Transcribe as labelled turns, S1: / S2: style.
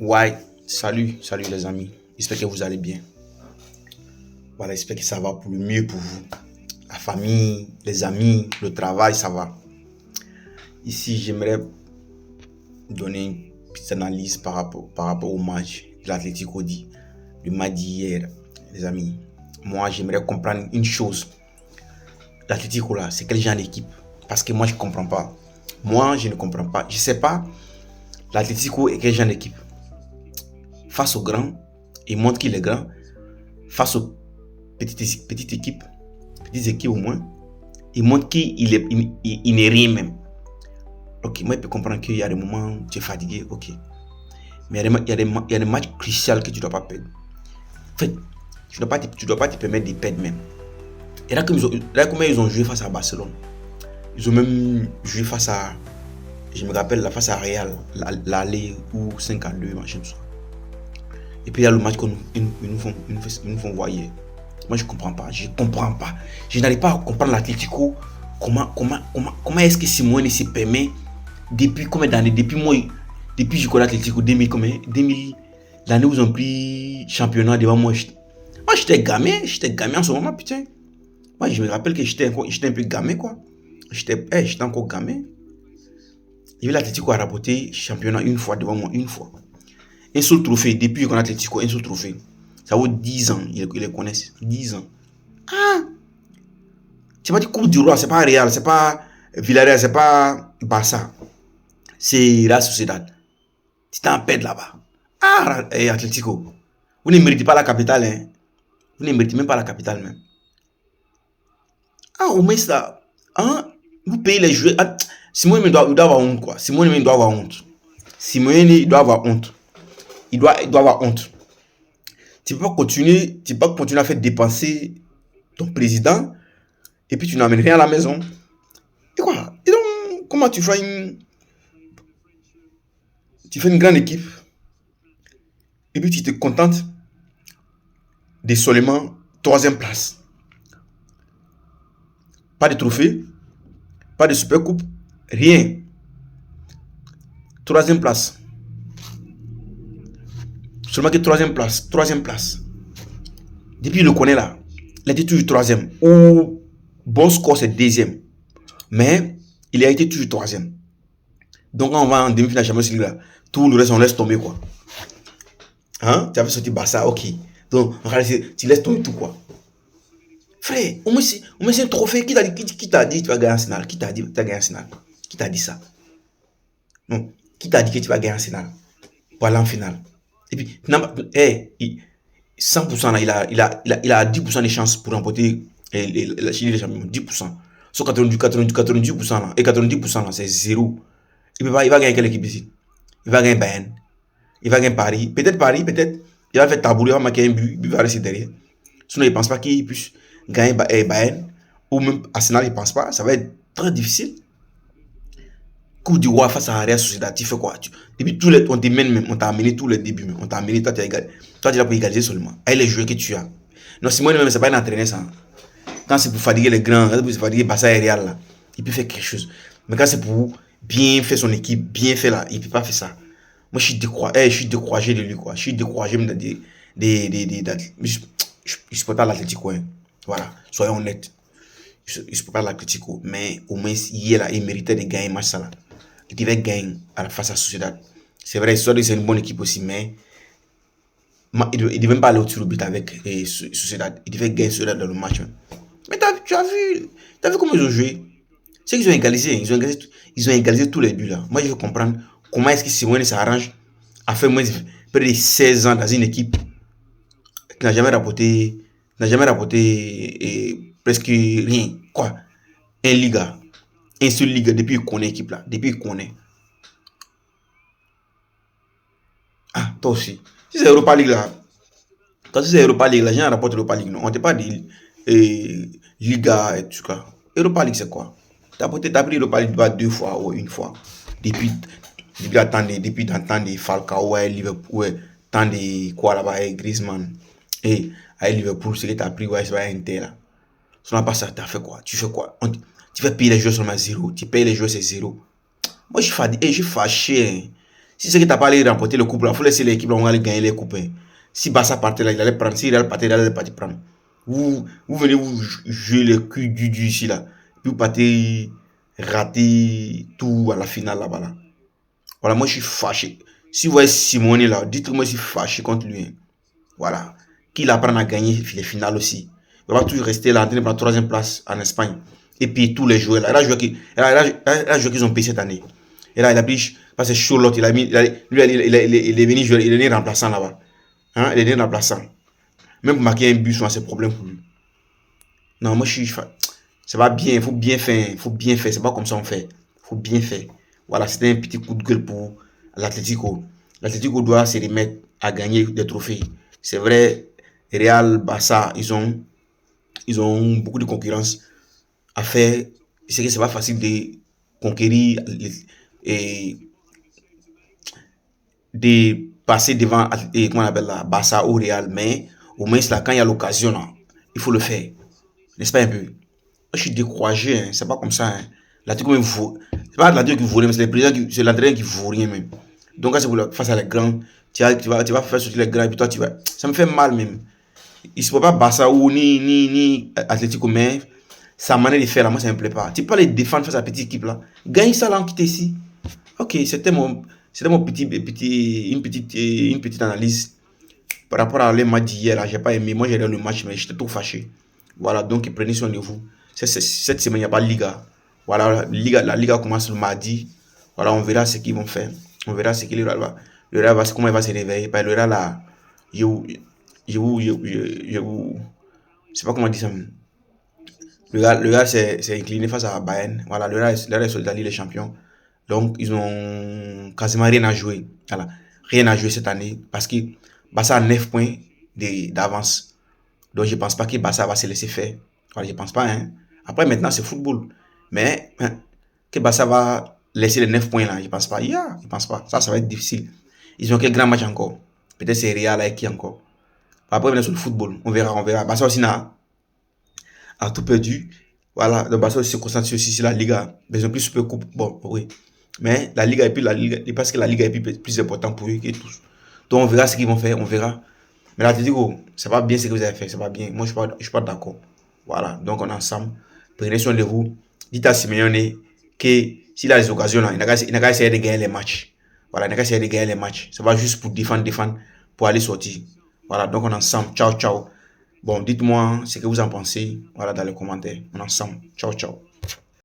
S1: Ouais, salut les amis. J'espère que vous allez bien. Voilà, j'espère que ça va pour le mieux pour vous. La famille, les amis, le travail, ça va. Ici, j'aimerais donner une petite analyse par rapport au match de l'Atlético dit, le match d'hier, les amis. Moi, j'aimerais comprendre une chose. L'Atlético là, c'est quel genre d'équipe? Parce que moi, je comprends pas. Moi, je ne comprends pas. Je sais pas, l'Atlético est quel genre d'équipe? Face aux grands, il montre qu'il est grand. Face aux petites équipes, petites équipes au moins, il montre il n'est rien même. Ok, moi je peux comprendre qu'il y a des moments où tu es fatigué, ok. Mais il y a des matchs cruciaux que tu ne dois pas perdre. En fait, tu dois pas te permettre de perdre même. Et là, comment ils ont joué face à Barcelone. Ils ont même joué face à, je me rappelle, face à Real, l'aller ou 5-2, machin, tout ça. Et puis il y a le match nous font voir hier. Moi, je comprends pas. Je comprends pas. Je n'arrive pas à comprendre l'Atlético. Comment est-ce que Simone se permet, depuis combien d'années, depuis je connais l'Atlético, 2000, l'année où ils ont pris championnat devant moi. Moi, j'étais gamin en ce moment, putain. Moi, je me rappelle que j'étais un peu gamin, quoi. J'étais encore gamin. Et l'Atlético a rapporté championnat une fois devant moi, une fois. Un seul trophée, depuis que je connais l'Atlético, un seul trophée. Ça vaut 10 ans, ils les connaissent. 10 ans. Ah! C'est pas du Coupe du Roi, c'est pas Real, c'est pas Villarreal, c'est pas Barça. C'est la Sociedad. Tu t'en perds là-bas. Ah, Atlético. Vous ne méritez pas la capitale, hein. Vous ne méritez même pas la capitale, même. Ah, au moins ça. Hein? Vous payez les joueurs. Ah, Simone il doit avoir honte, quoi. Simone il doit avoir honte. Simone il doit avoir honte. Il doit avoir honte. Tu peux pas continuer à faire dépenser ton président et puis tu n'amènes rien à la maison. Et quoi? Et donc, comment tu fais une grande équipe et puis tu te contentes de seulement troisième place. Pas de trophée, pas de super coupe, rien. Troisième place. Seulement que troisième place. Depuis il le connaît là, il a été toujours troisième. Ou bon score c'est deuxième. Mais il a été toujours troisième. Donc quand on va en demi-finale Champions League là, tout le reste on laisse tomber quoi. Hein? Tu avais sorti Barça, ok. Donc en réalité, tu laisses tomber tout quoi. Frère, au moins c'est un trophée. Qui t'a dit que tu vas gagner Arsenal? Qui t'a dit que tu vas gagner Arsenal? Qui t'a dit ça? Non. Qui t'a dit que tu vas gagner Arsenal pour aller en finale? Et puis, hey, 100% là, il a 10% de chances pour remporter la Chine des champions. 10%. Sur 90% là. Et 90% là, c'est zéro. Il va gagner quelle équipe ici? Il va gagner Bayern. Il va gagner Paris. Paris, peut-être. Il va faire tabouler, il va marquer un but, il va rester derrière. Sinon, il ne pense pas qu'il puisse gagner Bayern. Ou même Arsenal, il ne pense pas. Ça va être très difficile. Coupe du roi face à Real Sociedad, tu fais quoi? Et puis on t'emmène même, on t'a amené tous les débuts même. On t'a amené, toi tu as égalisé. Toi tu es là pour égaliser seulement. Avec les joueurs que tu as. Non, Simone même, c'est pas un entraîneur ça. Quand c'est pour fatiguer les grands, quand c'est pour fatiguer Barça et Real là, il peut faire quelque chose. Mais quand c'est pour bien faire son équipe, bien faire là, il peut pas faire ça. Moi je suis découragé de lui quoi. Je suis découragé même je supporte pas l'Atlético. Hein. Voilà, soyons honnêtes. Je supporte pas l'Atlético. Mais au moins hier là, il méritait de gagner un match ça là. Il devait gagner face à Sociedad. C'est vrai, c'est une bonne équipe aussi, mais il ne devait même pas aller au tir au but avec Sociedad. Il devait gagner Sociedad dans le match. Mais tu as vu comment ils ont joué? C'est qu'ils ont égalisé. Ils ont égalisé tous les buts là. Moi, je veux comprendre comment est-ce que Simone s'arrange à faire moins près de 16 ans dans une équipe qui n'a jamais rapporté presque rien. Quoi? Un seul Liga depuis qu'il connaît l'équipe là. Depuis qu'il connaît. Ah, toi aussi. Si c'est Europa League là, quand c'est Europa League, là, j'ai un rapport Europa League, non. On ne pas dit Liga et tout ça. Europa League, c'est quoi? T'as pris Europa League deux fois ou une fois. Depuis, depuis dans le temps de Falcao, ouais, Liverpool, ouais, temps de quoi là-bas, Griezmann. Et à Liverpool, c'est que t'as pris, ouais, c'est pas Inter là. Si on n'a pas ça, t'as fait quoi? Tu fais quoi? Tu fais payer les joueurs seulement zéro. Tu payes les joueurs, c'est zéro. Moi, je suis fâché. Hein. Si c'est que tu n'as pas allé remporter le couple, il faut laisser l'équipe, on va aller gagner les coupes. Si Barça partait là, il allait prendre. Si Real partait là, il allait partir prendre. Vous venez vous jouer le cul du ici là. Puis vous partez rater tout à la finale là-bas là. Voilà, moi je suis fâché. Si vous voyez Simone là, dites-moi je suis fâché contre lui. Voilà. Qu'il apprenne à gagner les finales aussi. Il va toujours rester là en train de prendre la troisième place en Espagne. Et puis tous les joueurs là. Il a joué qu'ils ont payé cette année. Et là, il a pris, parce que Charlotte, il a mis, lui, il est venu jouer, il est venu remplaçant là-bas. Hein, il est venu remplaçant. Même pour marquer un but, souvent, c'est problème pour lui. Non, moi, je suis, ça va bien, il faut bien faire, il faut bien faire. C'est pas comme ça on fait. Il faut bien faire. Voilà, c'était un petit coup de gueule pour l'Atlético. L'Atlético doit se remettre à gagner des trophées. C'est vrai, Real, Barça, ils ont beaucoup de concurrence à faire. C'est que c'est pas facile de conquérir et de passer devant comment on appelle la Barça ou Real, mais au moins là, quand il y a l'occasion là, il faut le faire. N'est-ce pas un peu? Je suis découragé, hein. C'est pas comme ça. Hein. C'est pas l'entraîneur qui vaut rien, mais c'est l'entraîneur qui vaut rien même. Donc quand c'est face à les grands, tu vas faire sortir les grands et puis toi tu vas. Ça me fait mal même. Il ne se peut pas Barça ou ni Atlético, mais sa manière de faire là, moi ça me plaît pas. Tu peux pas les défendre face à la petite équipe là. Gagne ça là, on quitte ici. Ok, c'était mon une petite analyse par rapport à le match d'hier. J'ai pas aimé. Moi, j'ai regardé le match, mais j'étais trop fâché. Voilà, donc prenez soin de vous. Cette semaine, il n'y a pas de Liga. Voilà, la Liga commence le mardi. Voilà, on verra ce qu'ils vont faire. On verra ce qu'il le Real va, comment il va se réveiller. Parce que le Real, là, je vous, je sais pas comment dire ça. Le Real s'est incliné face à Bayern. Voilà, le Real est sur la Ligue des Champions. Donc, ils ont quasiment rien à jouer. Voilà. Rien à jouer cette année parce que Barça a 9 points d'avance. Donc, je ne pense pas que Barça va se laisser faire. Voilà, je ne pense pas. Hein. Après, maintenant, c'est football. Mais hein, que Barça va laisser les 9 points là, je ne pense pas. Yeah, je ne pense pas. Ça va être difficile. Ils ont quel grand match encore. Peut-être c'est Real avec qui encore. Après, maintenant, sur le football, on verra, on verra. Barça aussi a tout perdu. Voilà, donc Barça se concentre aussi sur la Liga. Ils ont plus Super Coupe. Bon, oui. Mais la Liga et puis la Liga, parce que la Liga est plus important pour eux que tous. Donc on verra ce qu'ils vont faire, on verra. Mais là, tu dis, oh, c'est pas bien ce que vous avez fait, c'est pas bien. Moi, je suis pas d'accord. Voilà, donc on est ensemble. Prenez soin de vous. Dites à Simeone que s'il a des occasions, là, il n'a qu'à essayer de gagner les matchs. Voilà, il n'a qu'à essayer de gagner les matchs. Ça va juste pour défendre, pour aller sortir. Voilà, donc on est ensemble. Ciao, ciao. Bon, dites-moi ce que vous en pensez. Voilà, dans les commentaires. On est ensemble. Ciao, ciao.